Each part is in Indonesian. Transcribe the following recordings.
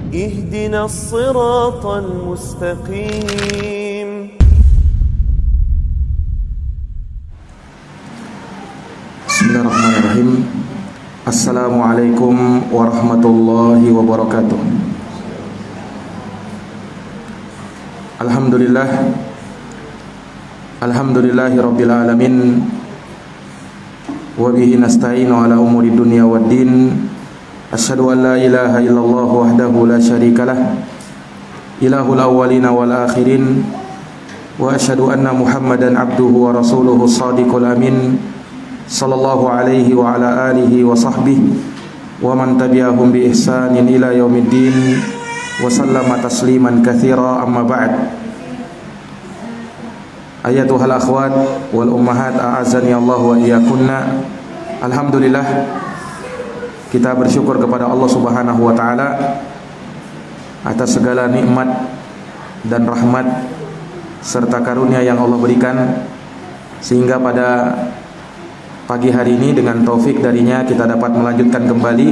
اهدنا الصراط المستقيم Bismillahirrahmanirrahim. Assalamualaikum warahmatullahi wabarakatuh. Alhamdulillahi rabbil alamin. Wa bihi nasta'inu ala umuri dunya waddin. Asyhadu an la ilaha illallah wahdahu la syarikalah, ilahul awwalina wal akhirin. Wa asyhadu anna Muhammadan abduhu wa rasuluhu shadiqul amin. Sallallahu alaihi wa ala alihi wa sahbihi wa man tabi'ahum bi ihsanin ila yaumiddin wa sallama tasliman katsira, amma ba'd. Ayatuhal akhwat wal ummahat, a'azani Allah wa iyyakunna. Alhamdulillah, kita bersyukur kepada Allah Subhanahu wa taala atas segala nikmat dan rahmat serta karunia yang Allah berikan, sehingga pada pagi hari ini dengan taufik darinya kita dapat melanjutkan kembali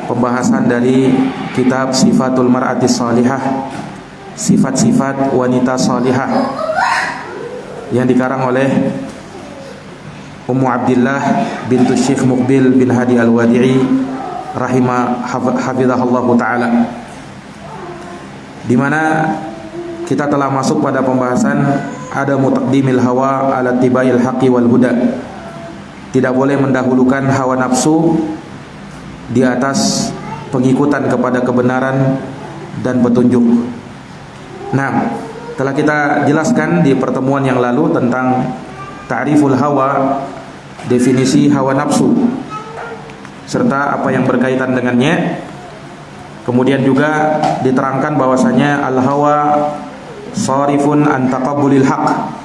pembahasan dari kitab Sifatul Mar'atis Salihah, sifat-sifat wanita salihah, yang dikarang oleh Ummu Abdillah bintu Syekh Muqbil bin Hadi Al-Wadi'i hafizahullah ta'ala, di mana kita telah masuk pada pembahasan ada mutaqdimil hawa ala tibail haqqi wal huda. Tidak boleh mendahulukan hawa nafsu di atas pengikutan kepada kebenaran dan petunjuk. Nah, telah kita jelaskan di pertemuan yang lalu tentang ta'riful hawa, definisi hawa nafsu, serta apa yang berkaitan dengannya. Kemudian juga diterangkan bahwasanya al-hawa sharifun an taqabbulil haq.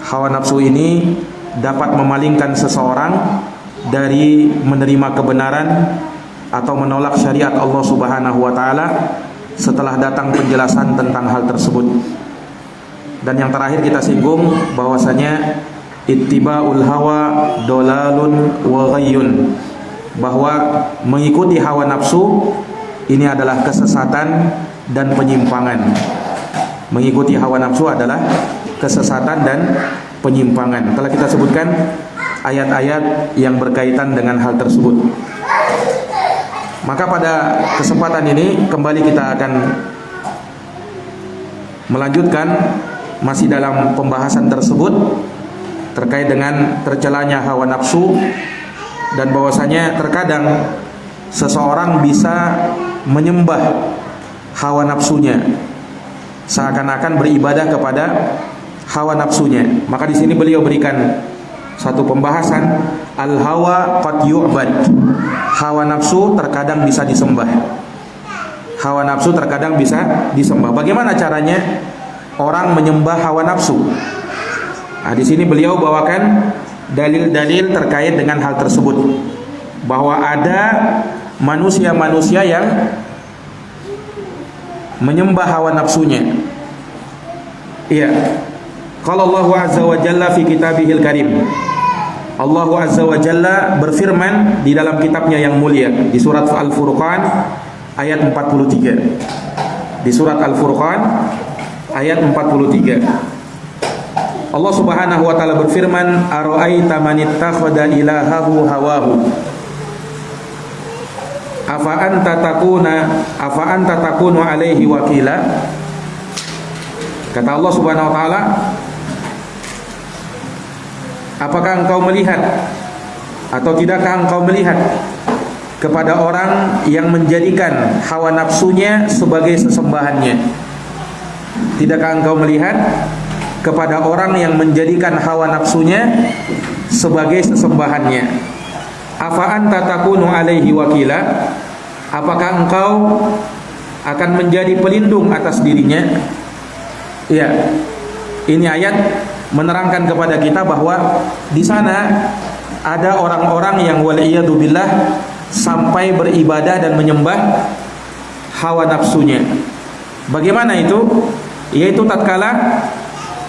Hawa nafsu ini dapat memalingkan seseorang dari menerima kebenaran atau menolak syariat Allah Subhanahu wa taala setelah datang penjelasan tentang hal tersebut. Dan yang terakhir kita singgung bahwasanya ittiba'ul hawa dolalun wa ghayyun, bahwa mengikuti hawa nafsu ini adalah kesesatan dan penyimpangan. Mengikuti hawa nafsu adalah kesesatan dan penyimpangan. Telah kita sebutkan ayat-ayat yang berkaitan dengan hal tersebut. Maka pada kesempatan ini kembali kita akan melanjutkan masih dalam pembahasan tersebut terkait dengan tercelanya hawa nafsu, dan bahwasanya terkadang seseorang bisa menyembah hawa nafsunya, seakan-akan beribadah kepada hawa nafsunya. Maka di sini beliau berikan satu pembahasan, al-hawa qad yu'bad. Hawa nafsu terkadang bisa disembah. Hawa nafsu terkadang bisa disembah. Bagaimana caranya orang menyembah hawa nafsu? Nah, di sini beliau bawakan dalil-dalil terkait dengan hal tersebut, bahwa ada manusia-manusia yang menyembah hawa nafsunya. Iya. Qala Allahu azza wa jalla fi kitabihil karim. Allah azza wa jalla berfirman di dalam kitabnya yang mulia di surat Al-Furqan ayat 43. Di surat Al-Furqan ayat 43. Allah Subhanahu wa taala berfirman, ara'aita man ittakhadha ilahahu hawahu afa anta takunu alaihi wakila. Kata Allah Subhanahu wa taala, apakah engkau melihat atau tidakkah engkau melihat kepada orang yang menjadikan hawa nafsunya sebagai sesembahannya? Tidakkah engkau melihat kepada orang yang menjadikan hawa nafsunya sebagai sesembahannya? Afa anta takunu alaihi wakila, apakah engkau akan menjadi pelindung atas dirinya? Ya, ini ayat menerangkan kepada kita bahwa di sana ada orang-orang yang waliyadzubillah sampai beribadah dan menyembah hawa nafsunya. Bagaimana itu? Yaitu tatkala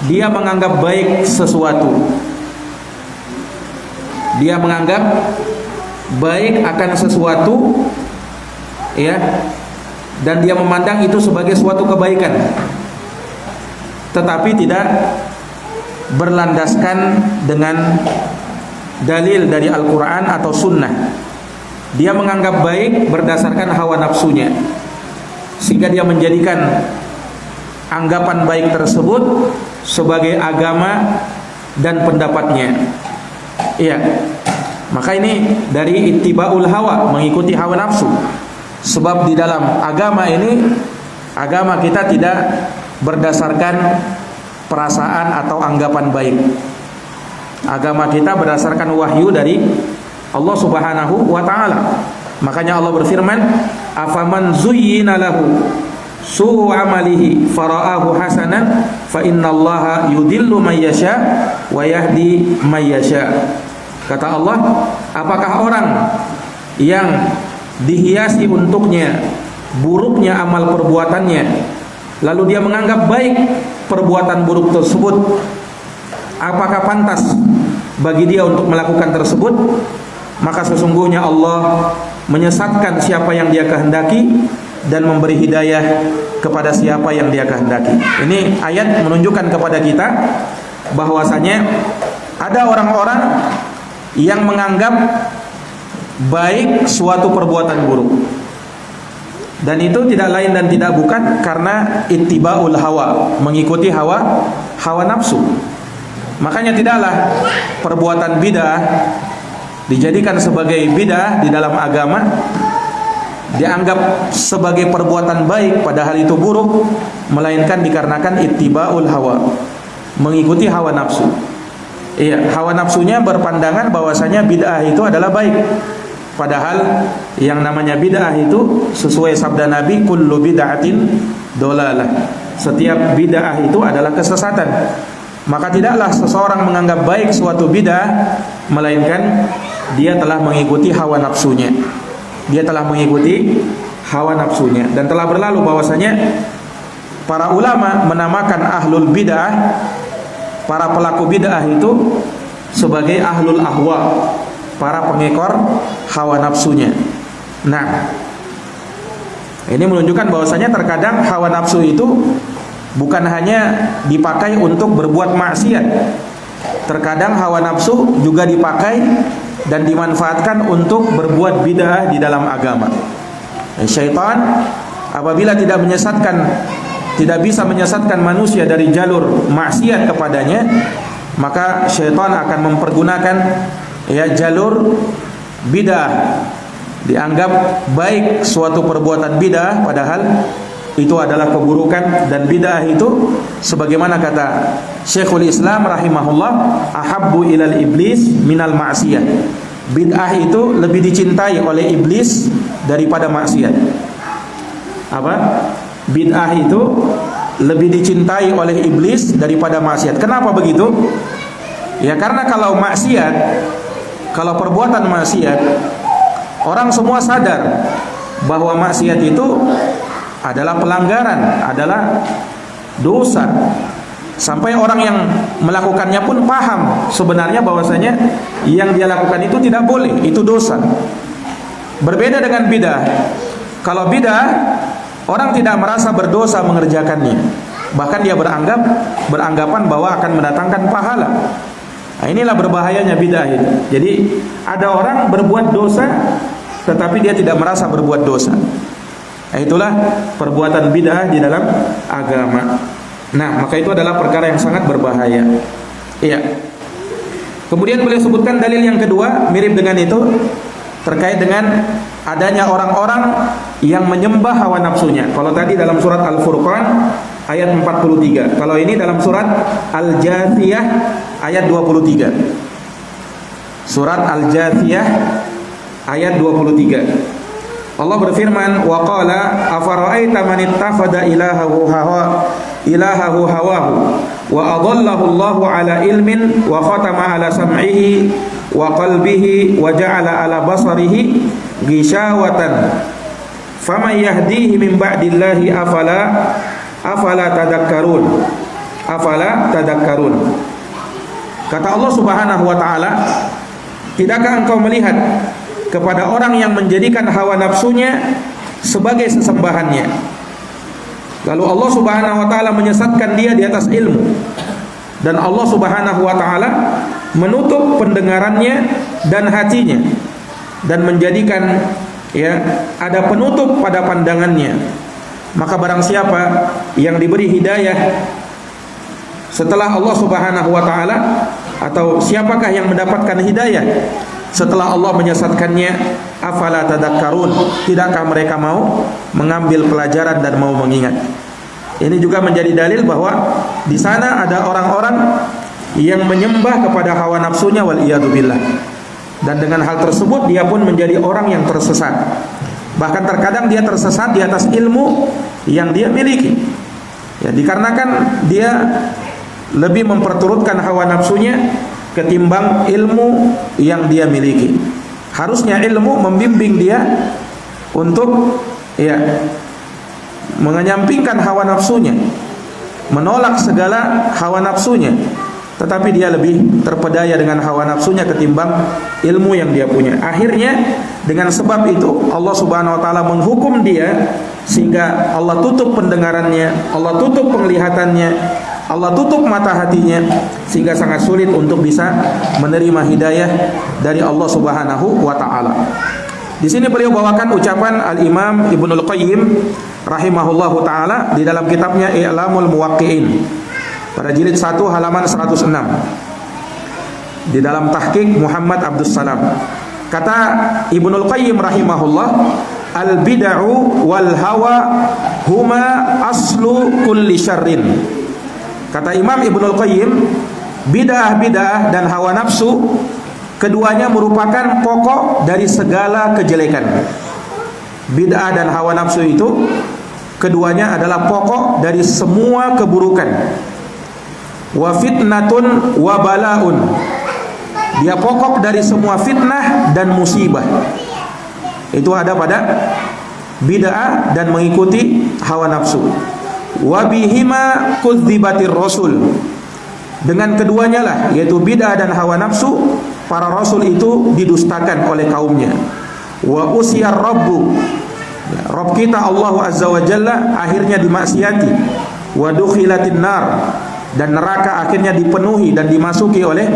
dia menganggap baik sesuatu, dia menganggap baik akan sesuatu, ya, dan dia memandang itu sebagai suatu kebaikan, tetapi tidak berlandaskan dengan dalil dari Al-Quran atau Sunnah. Dia menganggap baik berdasarkan hawa nafsunya, sehingga dia menjadikan anggapan baik tersebut sebagai agama dan pendapatnya. Iya, maka ini dari ittiba'ul hawa, mengikuti hawa nafsu. Sebab di dalam agama ini, agama kita tidak berdasarkan perasaan atau anggapan baik. Agama kita berdasarkan wahyu dari Allah Subhanahu wa taala. Makanya Allah berfirman, "Afaman zuyyina lahu su'u amalihi fara'ahu hasanan fa innallaha yudillu may yasha wa yahdi may yasha." Kata Allah, apakah orang yang dihiasi untuknya buruknya amal perbuatannya, lalu dia menganggap baik perbuatan buruk tersebut, apakah pantas bagi dia untuk melakukan tersebut? Maka sesungguhnya Allah menyesatkan siapa yang dia kehendaki dan memberi hidayah kepada siapa yang dia kehendaki. Ini ayat menunjukkan kepada kita bahwasanya ada orang-orang yang menganggap baik suatu perbuatan buruk, dan itu tidak lain dan tidak bukan karena ittiba'ul hawa, mengikuti hawa nafsu. Makanya tidaklah perbuatan bid'ah dijadikan sebagai bid'ah di dalam agama, dianggap sebagai perbuatan baik padahal itu buruk, melainkan dikarenakan ittiba'ul hawa, mengikuti hawa nafsu. Iya, hawa nafsunya berpandangan bahwasanya bid'ah itu adalah baik. Padahal yang namanya bid'ah itu sesuai sabda Nabi, kullu bid'atin dolalah. Setiap bid'ah itu adalah kesesatan. Maka tidaklah seseorang menganggap baik suatu bid'ah, melainkan dia telah mengikuti hawa nafsunya. Dia telah mengikuti hawa nafsunya. Dan telah berlalu bahwasanya para ulama menamakan ahlul bid'ah, para pelaku bid'ah itu sebagai ahlul ahwa, para pengekor hawa nafsunya. Nah, ini menunjukkan bahwasanya terkadang hawa nafsu itu bukan hanya dipakai untuk berbuat maksiat. Terkadang hawa nafsu juga dipakai dan dimanfaatkan untuk berbuat bid'ah di dalam agama. Syaitan apabila tidak bisa menyesatkan manusia dari jalur maksiat kepadanya, maka syaitan akan mempergunakan jalur bid'ah. Dianggap baik suatu perbuatan bid'ah padahal itu adalah keburukan, dan bid'ah itu sebagaimana kata Syekhul Islam rahimahullah, ahabbu ilal iblis minal ma'siyah. Bid'ah itu lebih dicintai oleh iblis daripada maksiat. Apa? Bid'ah itu lebih dicintai oleh iblis daripada maksiat. Kenapa begitu? Ya karena kalau maksiat, kalau perbuatan maksiat, orang semua sadar bahwa maksiat itu adalah pelanggaran, adalah dosa. Sampai orang yang melakukannya pun paham sebenarnya bahwasanya yang dia lakukan itu tidak boleh, itu dosa. Berbeda dengan bid'ah. Kalau bid'ah, orang tidak merasa berdosa mengerjakannya. Bahkan dia beranggapan bahwa akan mendatangkan pahala. Nah, inilah berbahayanya bid'ah itu. Jadi ada orang berbuat dosa tetapi dia tidak merasa berbuat dosa. Nah, itulah perbuatan bid'ah di dalam agama. Nah, maka itu adalah perkara yang sangat berbahaya. Iya. Kemudian boleh sebutkan dalil yang kedua mirip dengan itu, terkait dengan adanya orang-orang yang menyembah hawa nafsunya. Kalau tadi dalam surat Al-Furqan ayat 43, kalau ini dalam surat Al-Jathiyah ayat 23. Surat Al-Jathiyah ayat 23. Allah berfirman, wa qala afara'aita man ittakhadha ilahahu hawahu wa adallahu Allahu ala ilmin wa khatama ala sam'ihi wa qalbihi wa ja'ala ala basarihi ghishawatan faman yahdihi min ba'dillahi afala tadakkarun. Kata Allah Subhanahu wa taala, tidakkah engkau melihat kepada orang yang menjadikan hawa nafsunya sebagai sesembahannya. Lalu Allah Subhanahu wa taala menyesatkan dia di atas ilmu. Dan Allah Subhanahu wa taala menutup pendengarannya dan hatinya dan menjadikan ada penutup pada pandangannya. Maka barang siapa yang diberi hidayah setelah Allah Subhanahu wa taala, atau siapakah yang mendapatkan hidayah setelah Allah menyesatkannya, afala tadakkarun, tidakkah mereka mau mengambil pelajaran dan mau mengingat? Ini juga menjadi dalil bahwa di sana ada orang-orang yang menyembah kepada hawa nafsunya, wal iyadu billah. Dan dengan hal tersebut dia pun menjadi orang yang tersesat. Bahkan terkadang dia tersesat di atas ilmu yang dia miliki. Ya, dikarenakan dia lebih memperturutkan hawa nafsunya ketimbang ilmu yang dia miliki. Harusnya ilmu membimbing dia untuk menyampingkan hawa nafsunya, menolak segala hawa nafsunya, tetapi dia lebih terpedaya dengan hawa nafsunya ketimbang ilmu yang dia punya. Akhirnya dengan sebab itu Allah Subhanahu wa taala menghukum dia, sehingga Allah tutup pendengarannya, Allah tutup penglihatannya, Allah tutup mata hatinya, sehingga sangat sulit untuk bisa menerima hidayah dari Allah Subhanahu wa taala. Di sini beliau bawakan ucapan Al-Imam Ibnul Qayyim rahimahullahu taala di dalam kitabnya I'lamul Muwaqqi'in pada jilid 1 halaman 106. Di dalam tahqiq Muhammad Abdus Salam, kata Ibnul Qayyim rahimahullah, al-bid'u wal hawa huma aslu kulli syarrin. Kata Imam Ibnul Qayyim, bid'ah-bid'ah dan hawa nafsu keduanya merupakan pokok dari segala kejelekan. Bid'ah dan hawa nafsu itu keduanya adalah pokok dari semua keburukan. Wa fitnatun wa balaun, dia pokok dari semua fitnah dan musibah. Itu ada pada bid'ah dan mengikuti hawa nafsu. Wa bihima kudzibatir rasul, dengan keduanya lah, yaitu bid'ah dan hawa nafsu, para rasul itu didustakan oleh kaumnya. Wa usiyar rabbu, Rabb kita Allah Azza wa Jalla akhirnya dimaksiati. Wa dukhilatin nar, dan neraka akhirnya dipenuhi dan dimasuki oleh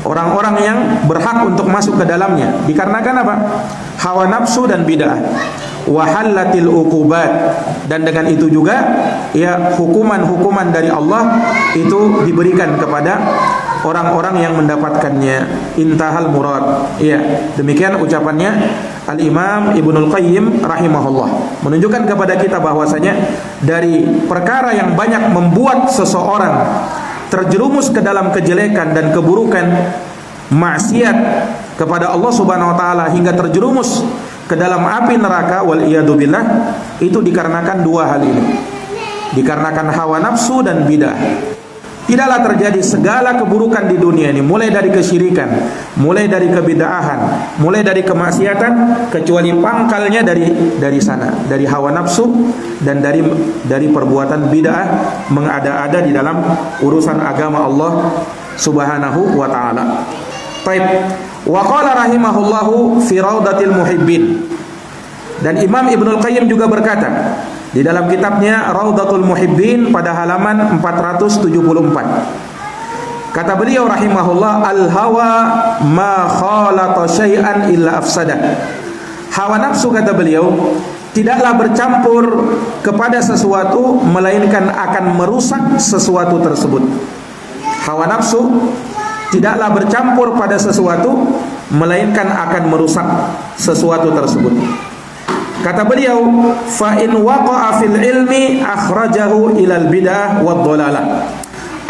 orang-orang yang berhak untuk masuk ke dalamnya. Dikarenakan apa? Hawa nafsu dan bid'ah. Wa halatil uqubat, dan dengan itu juga hukuman-hukuman dari Allah itu diberikan kepada orang-orang yang mendapatkannya. Intahal murad. Demikian ucapannya Al-Imam Ibnul Qayyim rahimahullah, menunjukkan kepada kita bahwasanya dari perkara yang banyak membuat seseorang terjerumus ke dalam kejelekan dan keburukan, maksiat kepada Allah Subhanahu wa taala hingga terjerumus ke dalam api neraka, wal iyadu billah, itu dikarenakan dua hal ini. Dikarenakan hawa nafsu dan bidah. Tidaklah terjadi segala keburukan di dunia ini, mulai dari kesyirikan, mulai dari kebid'ahan, mulai dari kemaksiatan, kecuali pangkalnya dari sana, dari hawa nafsu dan dari perbuatan bid'ah, mengada-ada di dalam urusan agama Allah Subhanahu wa taala. Baik. Wa qala rahimahullahu fi Raudatil Muhibbin, dan Imam Ibnul Qayyim juga berkata di dalam kitabnya Raudatul Muhibbin pada halaman 474. Kata beliau rahimahullah, al-hawa ma khalata syai'an illa afsada. Hawa nafsu, kata beliau, tidaklah bercampur kepada sesuatu melainkan akan merusak sesuatu tersebut. Hawa nafsu tidaklah bercampur pada sesuatu melainkan akan merusak sesuatu tersebut. Kata beliau, fa in waqa'a fil ilmi akhrajahu ilal bid'ah wad dhalalah.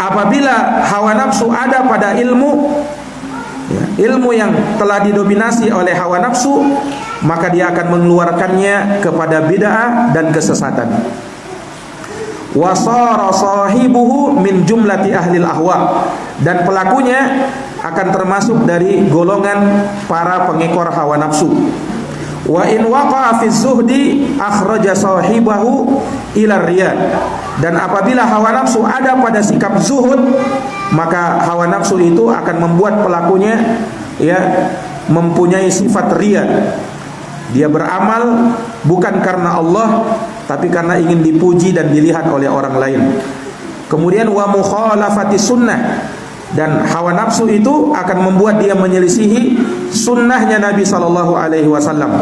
Apabila hawa nafsu ada pada ilmu, ilmu yang telah didominasi oleh hawa nafsu, maka dia akan mengeluarkannya kepada bid'ah dan kesesatan. Wa sara sahibuhu min jumlati ahlil ahwa, dan pelakunya akan termasuk dari golongan para pengekor hawa nafsu. Wa in waqa'a fi zuhdi akhraja sahibahu ila riya, dan apabila hawa nafsu ada pada sikap zuhud, maka hawa nafsu itu akan membuat pelakunya mempunyai sifat riya, Dia beramal bukan karena Allah, tapi karena ingin dipuji dan dilihat oleh orang lain. Kemudian wa mukhalafati sunnah, dan hawa nafsu itu akan membuat dia menyelisihi sunnahnya Nabi sallallahu alaihi wasallam.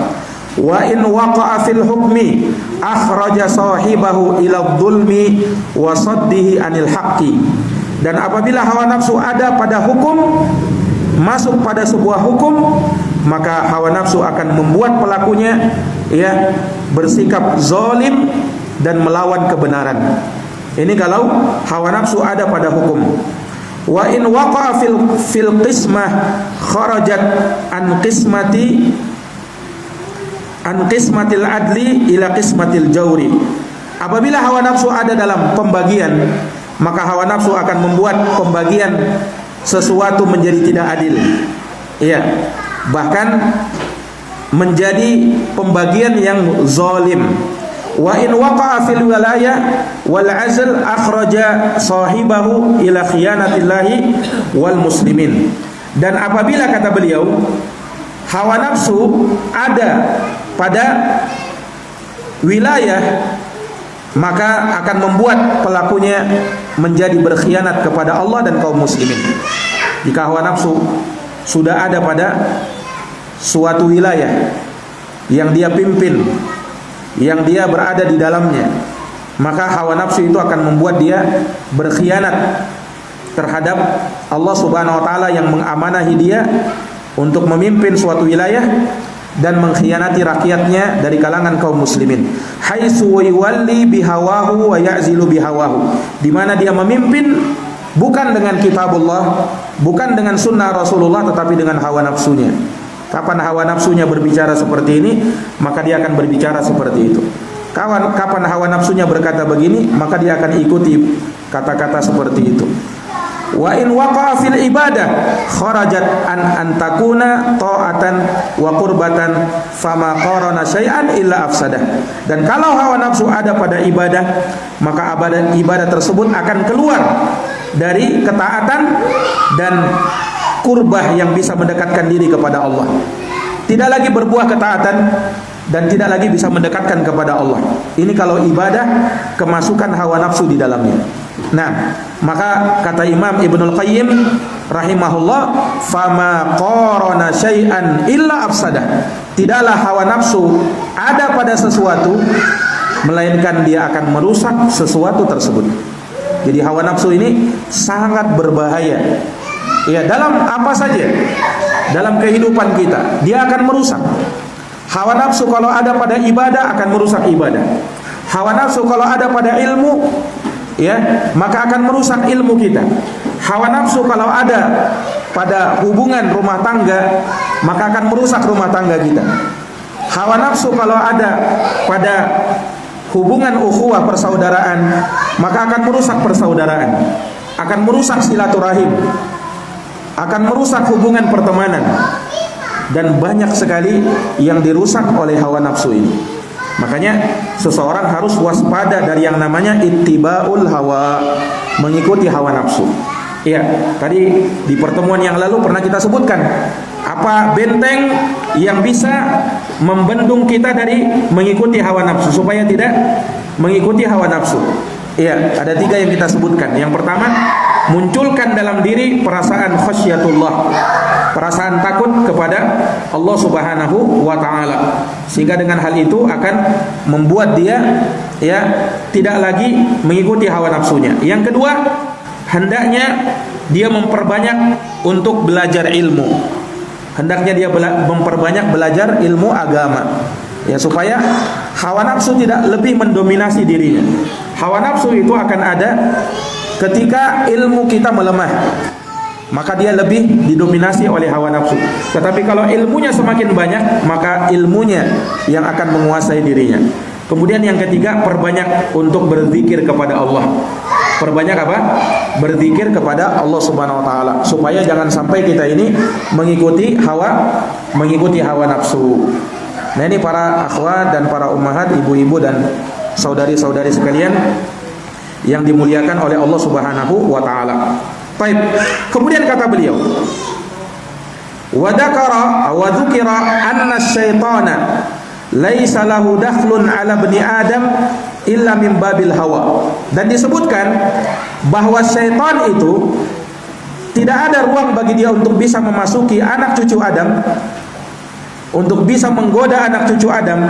Wa in waqa'a fil hukmi akhraja sahibahu ila dzulmi wa saddihi anil haqqi. Dan apabila hawa nafsu ada pada hukum, masuk pada sebuah hukum, maka hawa nafsu akan membuat pelakunya bersikap zalim dan melawan kebenaran. Ini kalau hawa nafsu ada pada hukum. Wa in waqa'a fil qismah kharajat an qismatil adli ila qismatil jawri. Apabila hawa nafsu ada dalam pembagian, maka hawa nafsu akan membuat pembagian sesuatu menjadi tidak adil. Bahkan menjadi pembagian yang zalim. Wa in waqa'a fil wilayah wal 'azl akhraja sahibahu ila khiyanatillahi wal muslimin. Dan apabila, kata beliau, hawa nafsu ada pada wilayah, maka akan membuat pelakunya menjadi berkhianat kepada Allah dan kaum muslimin. Jika hawa nafsu sudah ada pada suatu wilayah yang dia pimpin, yang dia berada di dalamnya, maka hawa nafsu itu akan membuat dia berkhianat terhadap Allah Subhanahu wa taala yang mengamanahi dia untuk memimpin suatu wilayah, dan mengkhianati rakyatnya dari kalangan kaum muslimin. Haitsu yuwalli bihawahu wa ya'zilu bihawahu, di mana dia memimpin bukan dengan kitabullah, bukan dengan sunnah Rasulullah, tetapi dengan hawa nafsunya. Kapan hawa nafsunya berbicara seperti ini, maka dia akan berbicara seperti itu. Kapan hawa nafsunya berkata begini, maka dia akan ikuti kata-kata seperti itu. Wa in waqa'a fil ibadah kharajat an antakuna ta'atan wa qurbatan fama qarana syai'an illa afsadah. Dan kalau hawa nafsu ada pada ibadah, maka ibadah tersebut akan keluar dari ketaatan dan kurbah yang bisa mendekatkan diri kepada Allah. Tidak lagi berbuah ketaatan dan tidak lagi bisa mendekatkan kepada Allah. Ini kalau ibadah kemasukan hawa nafsu di dalamnya. Nah, maka kata Imam Ibnul Qayyim rahimahullah, fama qarana syai'an illa afsadah. Tidaklah hawa nafsu ada pada sesuatu melainkan dia akan merusak sesuatu tersebut. Jadi hawa nafsu ini sangat berbahaya. Dalam apa saja, dalam kehidupan kita, dia akan merusak. Hawa nafsu kalau ada pada ibadah akan merusak ibadah. Hawa nafsu kalau ada pada ilmu, maka akan merusak ilmu kita. Hawa nafsu kalau ada pada hubungan rumah tangga, maka akan merusak rumah tangga kita. Hawa nafsu kalau ada pada hubungan ukhuwah persaudaraan, maka akan merusak persaudaraan, akan merusak silaturahim, akan merusak hubungan pertemanan, dan banyak sekali yang dirusak oleh hawa nafsu ini. Makanya seseorang harus waspada dari yang namanya ittiba'ul hawa, mengikuti hawa nafsu. Tadi di pertemuan yang lalu pernah kita sebutkan apa benteng yang bisa membendung kita dari mengikuti hawa nafsu supaya tidak mengikuti hawa nafsu. Ada 3 yang kita sebutkan. Yang pertama, munculkan dalam diri perasaan khasyatullah, perasaan takut kepada Allah Subhanahu wa taala, sehingga dengan hal itu akan membuat dia tidak lagi mengikuti hawa nafsunya. Yang kedua, hendaknya dia memperbanyak untuk belajar ilmu. Hendaknya dia memperbanyak belajar ilmu agama, supaya hawa nafsu tidak lebih mendominasi dirinya. Hawa nafsu itu akan ada ketika ilmu kita melemah, maka dia lebih didominasi oleh hawa nafsu. Tetapi kalau ilmunya semakin banyak, maka ilmunya yang akan menguasai dirinya. Kemudian yang ketiga, perbanyak untuk berzikir kepada Allah. Perbanyak apa? Berzikir kepada Allah Subhanahu wa taala, supaya jangan sampai kita ini mengikuti hawa nafsu. Nah, ini para akhwat dan para ummahat, ibu-ibu dan saudari-saudari sekalian yang dimuliakan oleh Allah Subhanahu wa taala. Baik. Kemudian kata beliau, Wa dzukira anna asyaitana laisa lahu dakhlun ala bani Adam illa min babil hawa. Dan disebutkan bahwa syaitan itu tidak ada ruang bagi dia untuk bisa memasuki anak cucu Adam, untuk bisa menggoda anak cucu Adam,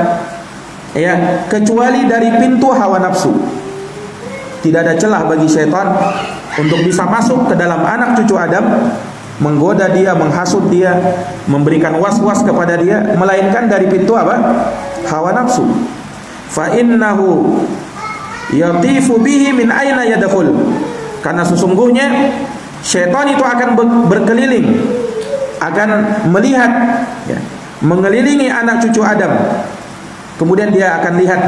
ya, kecuali dari pintu hawa nafsu. Tidak ada celah bagi syaitan untuk bisa masuk ke dalam anak cucu Adam, menggoda dia, menghasut dia, memberikan was-was kepada dia, melainkan dari pintu apa? Hawa nafsu. Fa innahu yatifu bihi min aina yadkhul. Karena sesungguhnya syaitan itu akan berkeliling, akan melihat, ya, mengelilingi anak cucu Adam. Kemudian dia akan lihat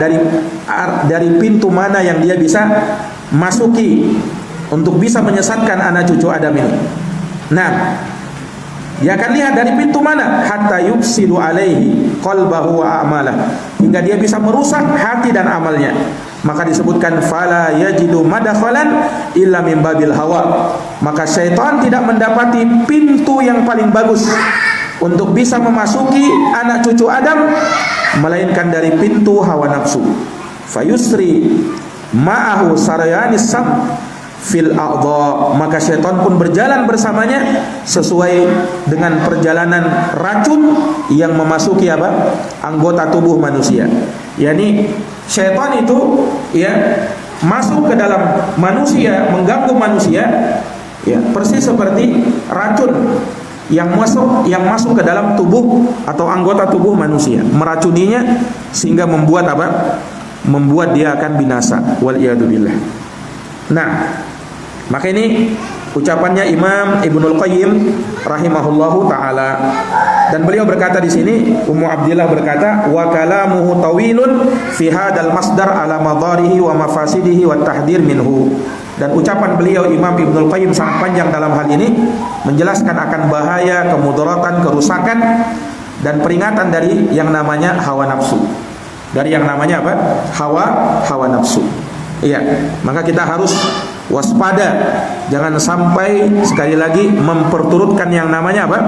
dari pintu mana yang dia bisa masuki untuk bisa menyesatkan anak cucu Adam ini. Nah, dia akan lihat dari pintu mana, hatta yufsidu alaihi qalbahu wa a'malah, hingga dia bisa merusak hati dan amalnya. Maka disebutkan fala yajidu madkhalan illa min babil hawa. Maka syaitan tidak mendapati pintu yang paling bagus untuk bisa memasuki anak cucu Adam, melainkan dari pintu hawa nafsu. Fayusri ma'ahu sarayanis sam fil a'dha. Maka syaitan pun berjalan bersamanya sesuai dengan perjalanan racun yang memasuki apa? Anggota tubuh manusia. Yani syaitan itu, ya, masuk ke dalam manusia, mengganggu manusia, ya, persis seperti racun yang masuk ke dalam tubuh atau anggota tubuh manusia, meracuninya sehingga membuat apa? Membuat dia akan binasa. Wal iyadu billah. Nah, maka ini ucapannya Imam Ibnul Qayyim rahimahullahu taala, dan beliau berkata di sini, Ummu Abdillah berkata, wa kalamuhu tawilun fi hadzal masdar ala madarihi wa mafasidihi wa tahdhir minhu. Dan ucapan beliau Imam Ibnul Qayyim sangat panjang dalam hal ini, menjelaskan akan bahaya, kemudaratan, kerusakan, dan peringatan dari yang namanya hawa nafsu. Dari yang namanya apa? Hawa nafsu. Iya, maka kita harus waspada, jangan sampai sekali lagi memperturutkan yang namanya apa?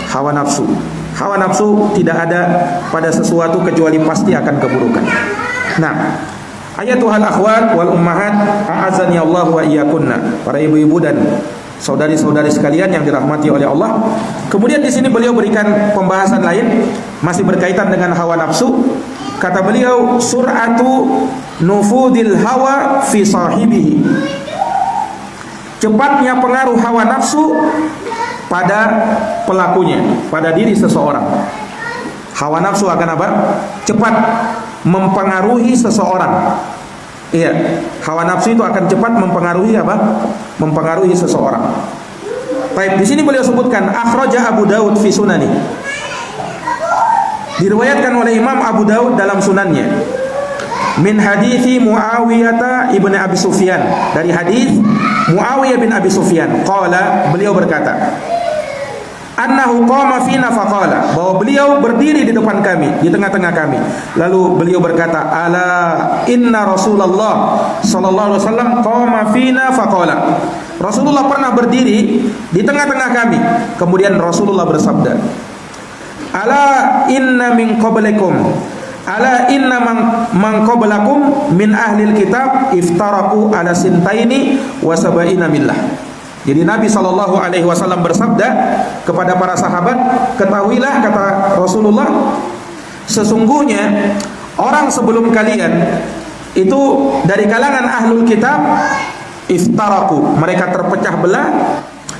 Hawa nafsu. Hawa nafsu tidak ada pada sesuatu kecuali pasti akan keburukan. Nah, ayatuhal akhwat wal ummahat, a'azani Allah wa iyyakunna, para ibu-ibu dan saudari-saudari sekalian yang dirahmati oleh Allah. Kemudian di sini beliau berikan pembahasan lain masih berkaitan dengan hawa nafsu. Kata beliau, sur'atu nufudil hawa fi sahibihi. Cepatnya pengaruh hawa nafsu pada pelakunya, pada diri seseorang. Hawa nafsu akan apa? Cepat mempengaruhi seseorang. Iya, hawa nafsu itu akan cepat mempengaruhi apa? Mempengaruhi seseorang. Baik, di sini beliau sebutkan akhraja Abu Daud fi sunani. Diriwayatkan oleh Imam Abu Daud dalam sunannya, min hadithi Muawiyah ibn Abi Sufyan, dari hadis Muawiyah bin Abi Sufyan. Qala, beliau berkata, annahu qama fina faqala, bahwa beliau berdiri di depan kami, di tengah-tengah kami. Lalu beliau berkata, ala inna Rasulullah sallallahu alaihi wasallam qama fina faqala. Rasulullah pernah berdiri di tengah-tengah kami. Kemudian Rasulullah bersabda, ala inna min qablikum, ala inna man qablakum min ahlil kitab iftaraku ala sintaini wa sab'ina millah. Jadi Nabi SAW bersabda kepada para sahabat, ketahuilah, kata Rasulullah, sesungguhnya orang sebelum kalian itu dari kalangan ahlul kitab iftaraku, mereka terpecah belah,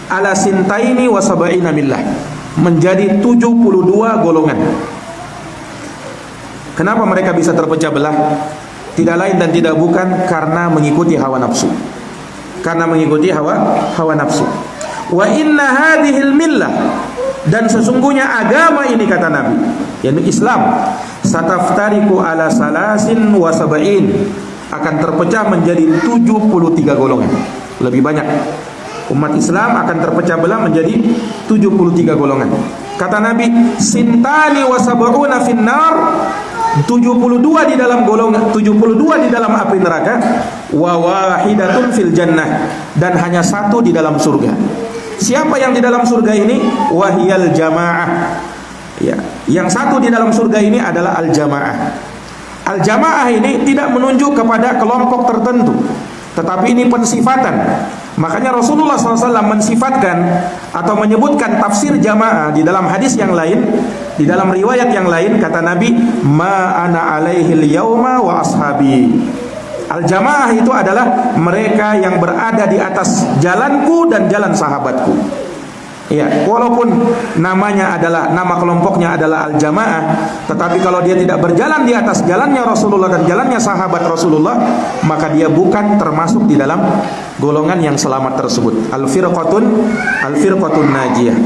ala sintaini wa sab'ina millah, menjadi 72 golongan. Kenapa mereka bisa terpecah belah? Tidak lain dan tidak bukan karena mengikuti hawa nafsu. Karena mengikuti hawa nafsu. Wa inna hadhil millah, dan sesungguhnya agama ini, kata Nabi, yaitu Islam, sataftariku ala salasin wa sab'in, akan terpecah menjadi 73 golongan. Lebih banyak. Umat Islam akan terpecah belah menjadi 73 golongan. Kata Nabi, sintani wa sab'una finnar, 72 di dalam golongan, 72 di dalam api neraka, wa wahidatun fil jannah, dan hanya satu di dalam surga. Siapa yang di dalam surga ini? Wahiyal jamaah. Ya, yang satu di dalam surga ini adalah al-jamaah. Al-jamaah ini tidak menunjuk kepada kelompok tertentu, tetapi ini pensifatan. Makanya Rasulullah SAW mensifatkan atau menyebutkan tafsir jamaah di dalam hadis yang lain, di dalam riwayat yang lain, kata Nabi, ma ana alaihil yauma wa ashabi. Al-jamaah itu adalah mereka yang berada di atas jalanku dan jalan sahabatku. Ya, walaupun namanya adalah, nama kelompoknya adalah al-jamaah, tetapi kalau dia tidak berjalan di atas jalannya Rasulullah dan jalannya sahabat Rasulullah, maka dia bukan termasuk di dalam golongan yang selamat tersebut. Al-firqatun najiyah.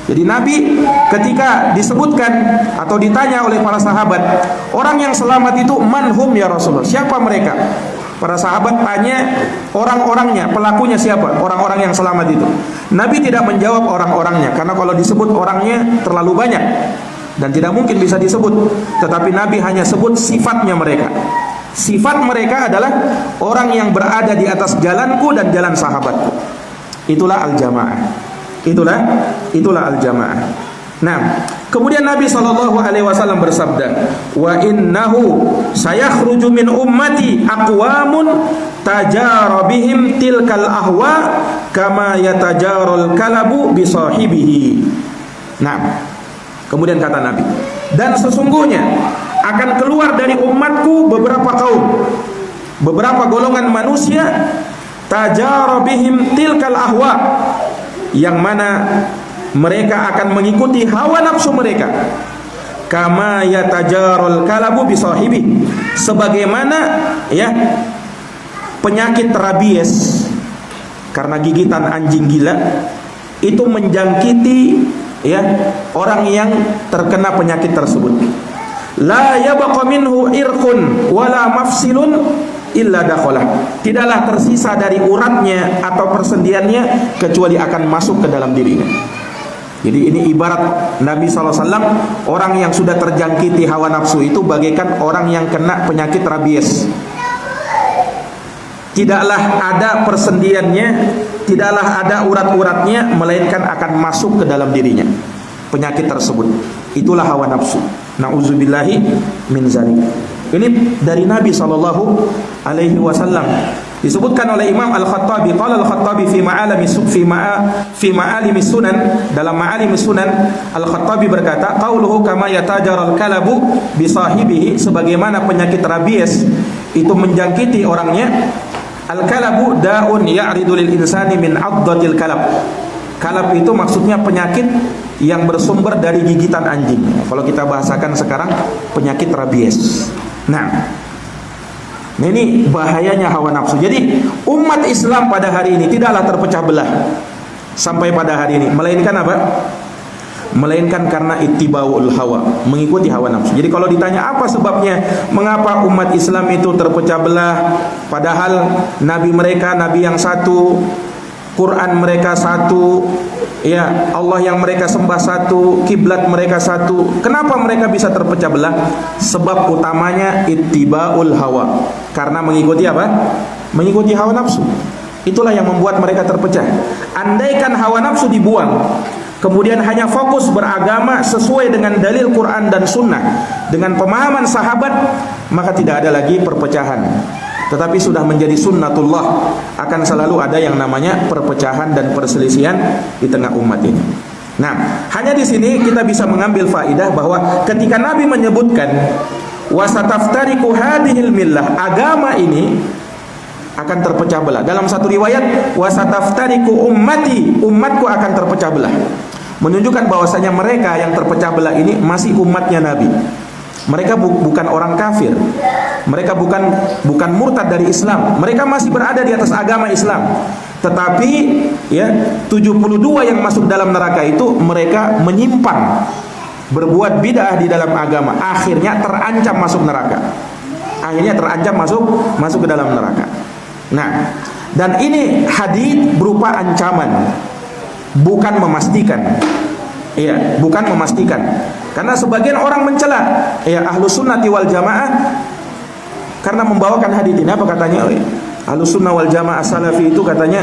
Jadi Nabi ketika disebutkan atau ditanya oleh para sahabat, orang yang selamat itu manhum ya Rasulullah, siapa mereka? Para sahabat tanya orang-orangnya, pelakunya siapa? Orang-orang yang selamat itu. Nabi tidak menjawab orang-orangnya, karena kalau disebut orangnya terlalu banyak dan tidak mungkin bisa disebut. Tetapi Nabi hanya sebut sifatnya mereka. Sifat mereka adalah orang yang berada di atas jalanku dan jalan sahabatku. Itulah al-jamaah. Itulah al-jamaah. Nah, kemudian Nabi SAW bersabda, wa innahu sayakhruju min ummati aqwamun tajara bihim tilkal ahwa kama yatajarul kalabu bi sahibihi. Nah, kemudian kata Nabi, dan sesungguhnya akan keluar dari umatku beberapa kaum, beberapa golongan manusia, tajara bihim tilkal ahwa, yang mana mereka akan mengikuti hawa nafsu mereka, kama yatajarul kalabu bisahibi, sebagaimana ya penyakit rabies karena gigitan anjing gila itu menjangkiti ya orang yang terkena penyakit tersebut. La yabqa minhu irqun wala mafsilun illa dakhalah. Tidaklah tersisa dari uratnya atau persendiannya kecuali akan masuk ke dalam dirinya. Jadi ini ibarat Nabi SAW, orang yang sudah terjangkiti hawa nafsu itu bagaikan orang yang kena penyakit rabies. Tidaklah ada persendiannya, tidaklah ada urat-uratnya, melainkan akan masuk ke dalam dirinya penyakit tersebut. Itulah hawa nafsu. Nauzubillahi min zalik. Ini dari Nabi SAW. Disebutkan oleh Imam Al-Khattabi, qala Al-Khattabi fi ma'alimi sunan, dalam ma'alimi sunan Al-Khattabi berkata, qauluhu kama yatajaral kalabu bi sahibihi, sebagaimana penyakit rabies itu menjangkiti orangnya. Al-kalabu da'un ya'ridu lil insani min 'addatil kalab. Kalab itu maksudnya penyakit yang bersumber dari gigitan anjing. Kalau kita bahasakan sekarang, penyakit rabies. Nah, ini bahayanya hawa nafsu. Jadi umat Islam pada hari ini tidaklah terpecah belah sampai pada hari ini, melainkan apa? Melainkan karena ittiba'ul hawa, mengikuti hawa nafsu. Jadi kalau ditanya apa sebabnya mengapa umat Islam itu terpecah belah, padahal nabi mereka nabi yang satu, Quran mereka satu, ya Allah yang mereka sembah satu, kiblat mereka satu. Kenapa mereka bisa terpecah belah? Sebab utamanya ittiba'ul hawa, karena mengikuti apa? Mengikuti hawa nafsu. Itulah yang membuat mereka terpecah. Andaikan hawa nafsu dibuang, kemudian hanya fokus beragama sesuai dengan dalil Quran dan Sunnah, dengan pemahaman sahabat, maka tidak ada lagi perpecahan. Tetapi sudah menjadi sunnatullah, akan selalu ada yang namanya perpecahan dan perselisihan di tengah umat ini. Nah, hanya di sini kita bisa mengambil faidah bahwa ketika Nabi menyebutkan wasataftariqu hadhil millah, agama ini akan terpecah belah. Dalam satu riwayat wasataftariqu ummati, umatku akan terpecah belah, menunjukkan bahwasanya mereka yang terpecah belah ini masih umatnya Nabi. Mereka bukan orang kafir. Mereka bukan murtad dari Islam. Mereka masih berada di atas agama Islam. Tetapi ya 72 yang masuk dalam neraka itu mereka menyimpang, berbuat bid'ah di dalam agama, akhirnya terancam masuk neraka. Akhirnya terancam masuk ke dalam neraka. Nah, dan ini hadits berupa ancaman, bukan memastikan. Iya, bukan memastikan. Karena sebagian orang mencela ya Ahlus Sunnati wal Jamaah karena membawakan hadits ini. Apa katanya? Ahlussunnah wal Jamaah Salafi itu katanya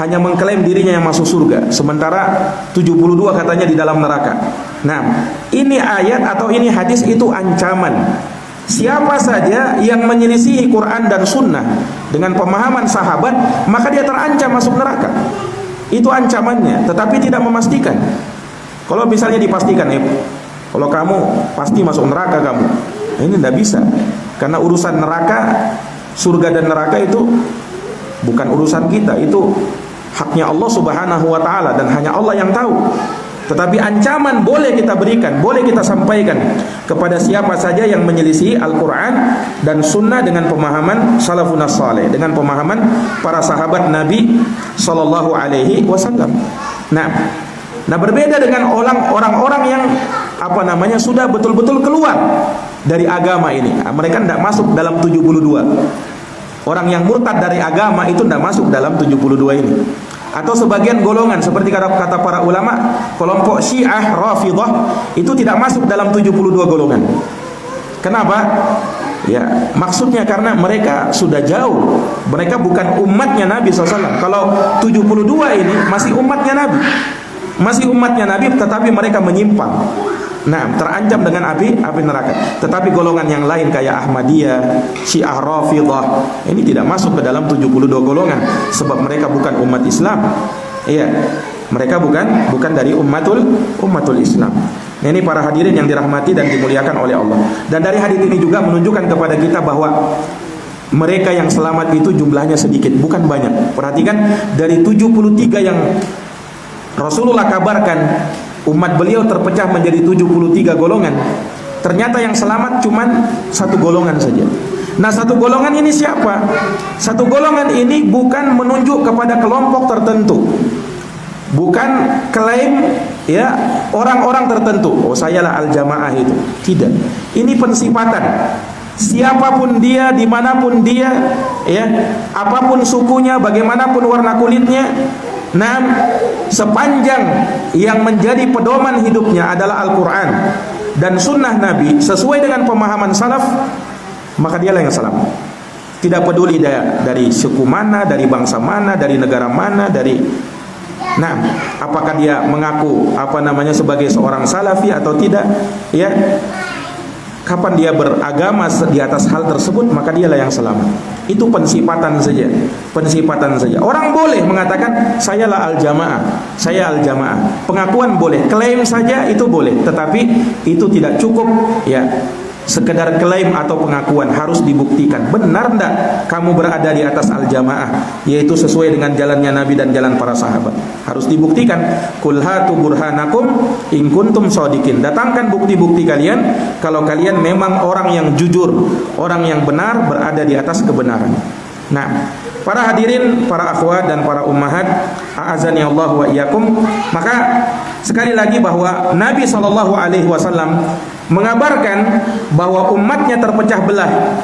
hanya mengklaim dirinya yang masuk surga, sementara 72 katanya di dalam neraka. Nah, ini ayat atau ini hadis itu ancaman. Siapa saja yang menyelisihi Quran dan Sunnah dengan pemahaman sahabat, maka dia terancam masuk neraka. Itu ancamannya, tetapi tidak memastikan. Kalau misalnya dipastikan, kalau kamu pasti masuk neraka kamu, ini tidak bisa. Karena urusan neraka, surga dan neraka itu bukan urusan kita, itu haknya Allah Subhanahu wa taala dan hanya Allah yang tahu. Tetapi ancaman boleh kita berikan, boleh kita sampaikan kepada siapa saja yang menyelisih Al-Quran dan Sunnah dengan pemahaman salafun saleh, dengan pemahaman para sahabat Nabi Sallallahu Alaihi Wasallam. Nah berbeda dengan orang-orang yang sudah betul-betul keluar dari agama ini. Mereka tidak masuk dalam 72. Orang yang murtad dari agama itu tidak masuk dalam 72 ini. Atau sebagian golongan seperti kata para ulama, kelompok Syiah Rafidhah itu tidak masuk dalam 72 golongan. Kenapa? Ya, maksudnya karena mereka sudah jauh. Mereka bukan umatnya Nabi SAW. Kalau 72 ini masih umatnya Nabi. Masih umatnya Nabi, tetapi mereka menyimpang. Nah, terancam dengan api neraka. Tetapi golongan yang lain kayak Ahmadiyah, Syiah Rafidhah, ini tidak masuk ke dalam 72 golongan sebab mereka bukan umat Islam. Iya, mereka bukan dari ummatul Islam. Nah, ini para hadirin yang dirahmati dan dimuliakan oleh Allah. Dan dari hadis ini juga menunjukkan kepada kita bahwa mereka yang selamat itu jumlahnya sedikit, bukan banyak. Perhatikan, dari 73 yang Rasulullah kabarkan umat beliau terpecah menjadi 73 golongan, ternyata yang selamat cuman satu golongan saja. Nah, satu golongan ini siapa? Satu golongan ini bukan menunjuk kepada kelompok tertentu, bukan klaim ya orang-orang tertentu. Oh, sayalah al-jamaah itu. Tidak. Ini pensifatan. Siapapun dia, dimanapun dia, ya, apapun sukunya, bagaimanapun warna kulitnya. Nah, sepanjang yang menjadi pedoman hidupnya adalah Al-Quran dan Sunnah Nabi sesuai dengan pemahaman salaf, maka dialah yang selamat. Tidak peduli dari suku mana, dari bangsa mana, dari negara mana, apakah dia mengaku sebagai seorang salafi atau tidak, ya. Kapan dia beragama di atas hal tersebut, maka dialah yang selamat. Itu pensifatan saja. Orang boleh mengatakan sayalah al-jamaah, saya al-jamaah. Pengakuan boleh, klaim saja itu boleh, tetapi itu tidak cukup, ya. Sekedar klaim atau pengakuan, harus dibuktikan. Benar enggak kamu berada di atas al-jamaah, yaitu sesuai dengan jalannya Nabi dan jalan para sahabat. Harus dibuktikan. Qul hatu burhanakum in kuntum shadiqin. Datangkan bukti-bukti kalian kalau kalian memang orang yang jujur, orang yang benar, berada di atas kebenaran. Nah, para hadirin, para akhwat dan para ummahat, a'azani Allah wa iyyakum. Maka sekali lagi bahwa Nabi SAW mengabarkan bahwa umatnya terpecah belah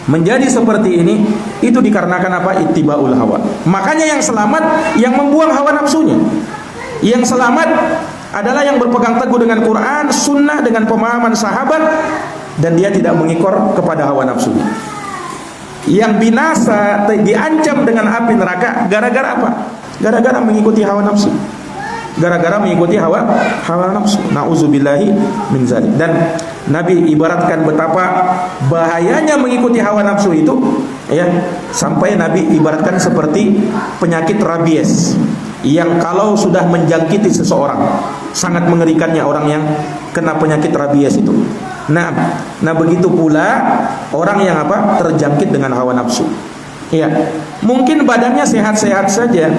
menjadi seperti ini, itu dikarenakan apa? Ittibaul hawa. Makanya yang selamat yang membuang hawa nafsunya. Yang selamat adalah yang berpegang teguh dengan Quran, Sunnah, dengan pemahaman sahabat, dan dia tidak mengikor kepada hawa nafsunya. Yang binasa diancam dengan api neraka gara-gara apa? Gara-gara mengikuti hawa nafsu. Gara-gara mengikuti hawa nafsu. Nauzubillahi min zalik. Dan Nabi ibaratkan betapa bahayanya mengikuti hawa nafsu itu, ya, sampai Nabi ibaratkan seperti penyakit rabies yang kalau sudah menjangkiti seseorang, sangat mengerikannya orang yang kena penyakit rabies itu. Nah begitu pula orang yang terjangkit dengan hawa nafsu. Ya, mungkin badannya sehat-sehat saja,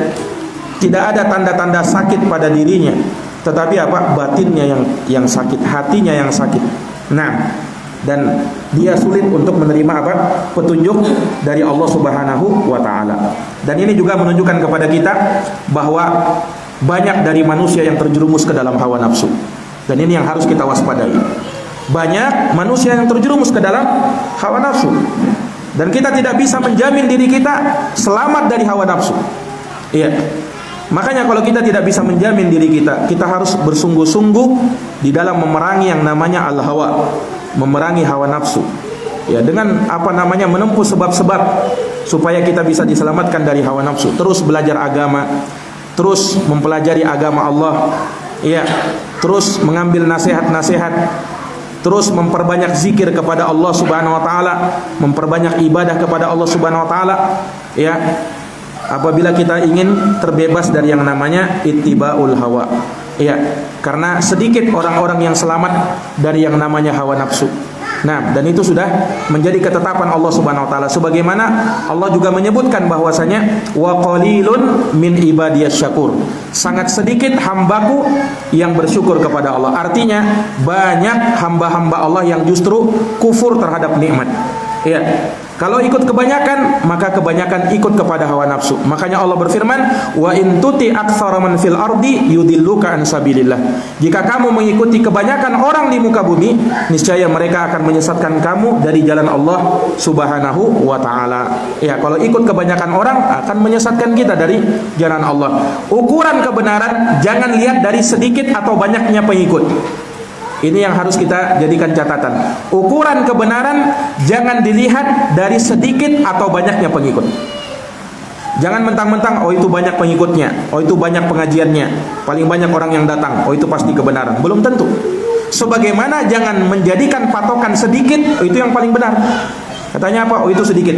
tidak ada tanda-tanda sakit pada dirinya, tetapi batinnya yang sakit, hatinya yang sakit. Nah, dan dia sulit untuk menerima petunjuk dari Allah Subhanahu wa taala. Dan ini juga menunjukkan kepada kita bahwa banyak dari manusia yang terjerumus ke dalam hawa nafsu. Dan ini yang harus kita waspadai. Banyak manusia yang terjerumus ke dalam hawa nafsu, dan kita tidak bisa menjamin diri kita selamat dari hawa nafsu. Iya. Makanya kalau kita tidak bisa menjamin diri kita, kita harus bersungguh-sungguh di dalam memerangi yang namanya al-hawa, memerangi hawa nafsu. Ya, dengan menempuh sebab-sebab supaya kita bisa diselamatkan dari hawa nafsu. Terus belajar agama, terus mempelajari agama Allah, ya, terus mengambil nasihat-nasihat, terus memperbanyak zikir kepada Allah Subhanahu wa taala, memperbanyak ibadah kepada Allah Subhanahu wa taala, ya. Apabila kita ingin terbebas dari yang namanya ittibaul hawa. Ya, karena sedikit orang-orang yang selamat dari yang namanya hawa nafsu. Nah, dan itu sudah menjadi ketetapan Allah Subhanahu wa taala, sebagaimana Allah juga menyebutkan bahwasanya wa qalilun min ibadiyas syakur. Sangat sedikit hambaku yang bersyukur kepada Allah. Artinya banyak hamba-hamba Allah yang justru kufur terhadap nikmat. Ya. Kalau ikut kebanyakan, maka kebanyakan ikut kepada hawa nafsu. Makanya Allah berfirman, wa in tuti aktsara man fil ardi yudilluka an sabilillah. Jika kamu mengikuti kebanyakan orang di muka bumi, niscaya mereka akan menyesatkan kamu dari jalan Allah Subhanahu wa taala. Ya, kalau ikut kebanyakan orang akan menyesatkan kita dari jalan Allah. Ukuran kebenaran jangan lihat dari sedikit atau banyaknya pengikut. Ini yang harus kita jadikan catatan. Ukuran kebenaran jangan dilihat dari sedikit atau banyaknya pengikut. Jangan mentang-mentang, oh itu banyak pengikutnya, oh itu banyak pengajiannya, paling banyak orang yang datang, oh itu pasti kebenaran. Belum tentu. Sebagaimana jangan menjadikan patokan sedikit, oh itu yang paling benar. Katanya apa? Oh itu sedikit.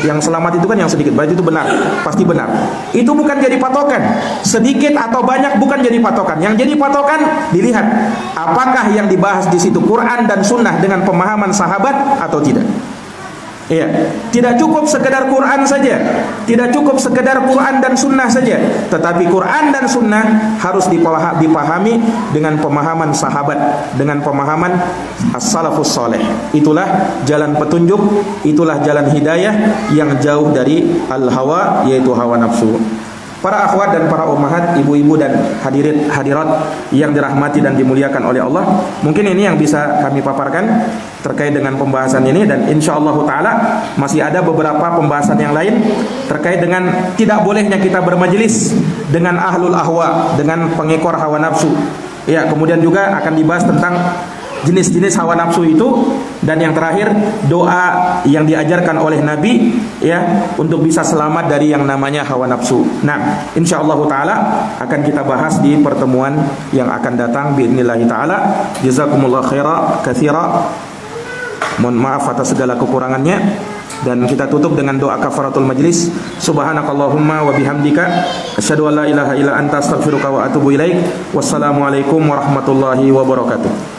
Yang selamat itu kan yang sedikit. Berarti itu benar, pasti benar. Itu bukan jadi patokan. Sedikit atau banyak bukan jadi patokan. Yang jadi patokan dilihat apakah yang dibahas di situ Quran dan Sunnah dengan pemahaman sahabat atau tidak. Iya, tidak cukup sekedar Quran saja, tidak cukup sekedar Quran dan Sunnah saja, tetapi Quran dan Sunnah harus dipahami dengan pemahaman sahabat, dengan pemahaman as-salafus saleh. Itulah jalan petunjuk, itulah jalan hidayah yang jauh dari al-hawa, yaitu hawa nafsu. Para akhwat dan para ummahat, ibu-ibu dan hadirat yang dirahmati dan dimuliakan oleh Allah, mungkin ini yang bisa kami paparkan terkait dengan pembahasan ini, dan insyaallah taala masih ada beberapa pembahasan yang lain terkait dengan tidak bolehnya kita bermajelis dengan ahlul ahwa, dengan pengekor hawa nafsu. Ya, kemudian juga akan dibahas tentang jenis-jenis hawa nafsu itu, dan yang terakhir doa yang diajarkan oleh Nabi, ya, untuk bisa selamat dari yang namanya hawa nafsu. Nah, insyaallah taala akan kita bahas di pertemuan yang akan datang biidznillah taala. Jazakumullah khaira katsira. Mohon maaf atas segala kekurangannya, dan kita tutup dengan doa kafaratul majlis. Subhanakallahumma wa bihamdika asyhadu an la ilaha illa anta astaghfiruka wa atubu ilaik. Wassalamualaikum warahmatullahi wabarakatuh.